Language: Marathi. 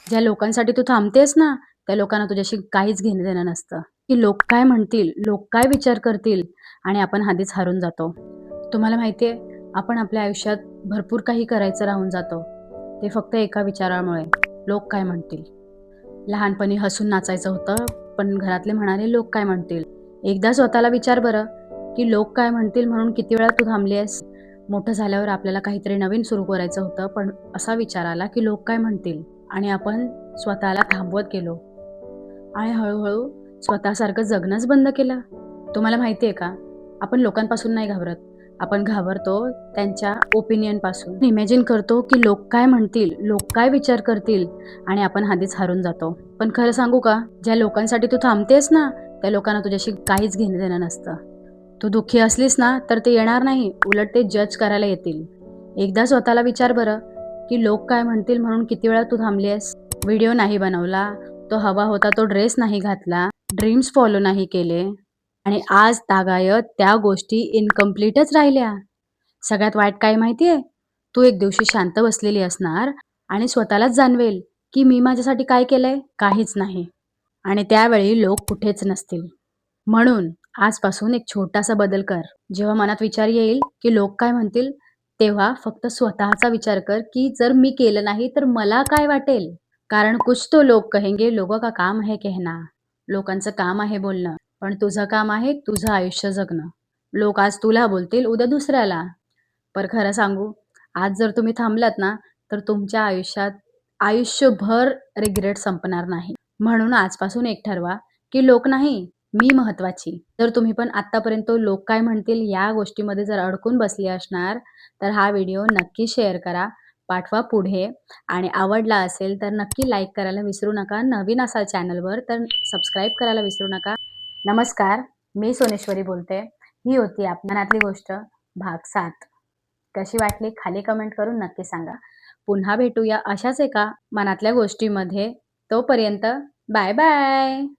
ज्या लोकांसाठी तू थांबतेस ना, त्या लोकांना तुझ्याशी काहीच घेणं-देणं नसतं. की लोक काय म्हणतील, लोक काय विचार करतील आणि आपण आधीच हारून जातो. तुम्हाला माहिती आहे, आपण आपल्या आयुष्यात भरपूर काही करायचं राहून जातो. ते फक्त एका विचारामुळे, लोक काय म्हणतील? लहानपणी हसून नाचायचं होतं, पण घरातले म्हणाले, "लोक काय म्हणतील?" एकदा स्वतःला विचार बरं, की लोक काय म्हणतील म्हणून किती वेळा तू थांबली आहेस? मोठं झाल्यावर आपल्याला काहीतरी नवीन सुरू करायचं होतं, पण असा विचार आला, की लोक काय म्हणतील? आणि आपण स्वतःला थांबवत गेलो आणि हळू-हळू स्वतःसारखं जगणंच बंद केलं. तुम्हाला माहिती आहे का? आपण लोकांपासून नाही घाबरत. आपण घाबरतो त्यांच्या ओपिनियनपासून. इमॅजिन करतो, की लोक काय म्हणतील? लोक काय विचार करतील? आणि आपण आधीच हारून जातो. पण खरं सांगू का? ज्या लोकांसाठी तू थांबतेस ना, त्या लोकांना तुझ्याशी काहीच घेणं-देणं नसतं. तू दुःखी असलीस ना, तर ते येणार नाही. उलट ते जज करायला येतील. एकदा स्वतःला विचार बरं, की लोक काय म्हणतील म्हणून किती वेळा तू थांबली आहेस? व्हिडिओ नाही बनवला, तो हवा होता तो ड्रेस नाही घातला, ड्रीम्स फॉलो नाही केले आणि आज तागायत त्या गोष्टी इनकम्प्लीटच राहिल्या. सगळ्यात वाईट काय माहितीये? तू एक दिवशी शांत बसलेली असणार आणि स्वतःलाच जाणवेल, की मी माझ्यासाठी काय केलंय? काहीच नाही. आणि त्यावेळी लोक कुठेच नसतील. म्हणून आजपासून एक छोटासा बदल कर. जेव्हा मनात विचार येईल, की लोक काय म्हणतील? तेव्हा फक्त स्वतःचा विचार कर, की जर मी केलं नाही तर मला काय वाटेल? कारण कुछ तो लोग कहेंगे, लोगों का काम है कहना. लोकांचं काम आहे बोलणं, पण तुझं काम आहे तुझं आयुष्य जगणं. लोक आज तुला बोलतील, उद्या दुसऱ्याला. पण खरं सांगू, आज जर तुम्ही थांबलात ना, तर तुमच्या आयुष्यात आयुष्यभर रिग्रेट संपणार नाही. म्हणून आजपासून एक ठरवा, की लोक नाही, मी महत्वाची. जर तुम्ही पण आत्तापर्यंत लोक काय म्हणतील या गोष्टीमध्ये जर अडकून बसले असणार, तर हा व्हिडिओ नक्की शेअर करा, पाठवा पुढे आणि आवडला असेल तर नक्की लाईक करायला विसरू नका. नवीन असाल चॅनलवर तर सबस्क्राईब करायला विसरू नका. नमस्कार, मी सोनेश्वरी बोलते. ही होती आपणातली गोष्ट भाग 7. कशी वाटली खाली कमेंट करून नक्की सांगा. पुन्हा भेटूया अशाच एका मनातल्या गोष्टीमध्ये. तोपर्यंत बाय बाय.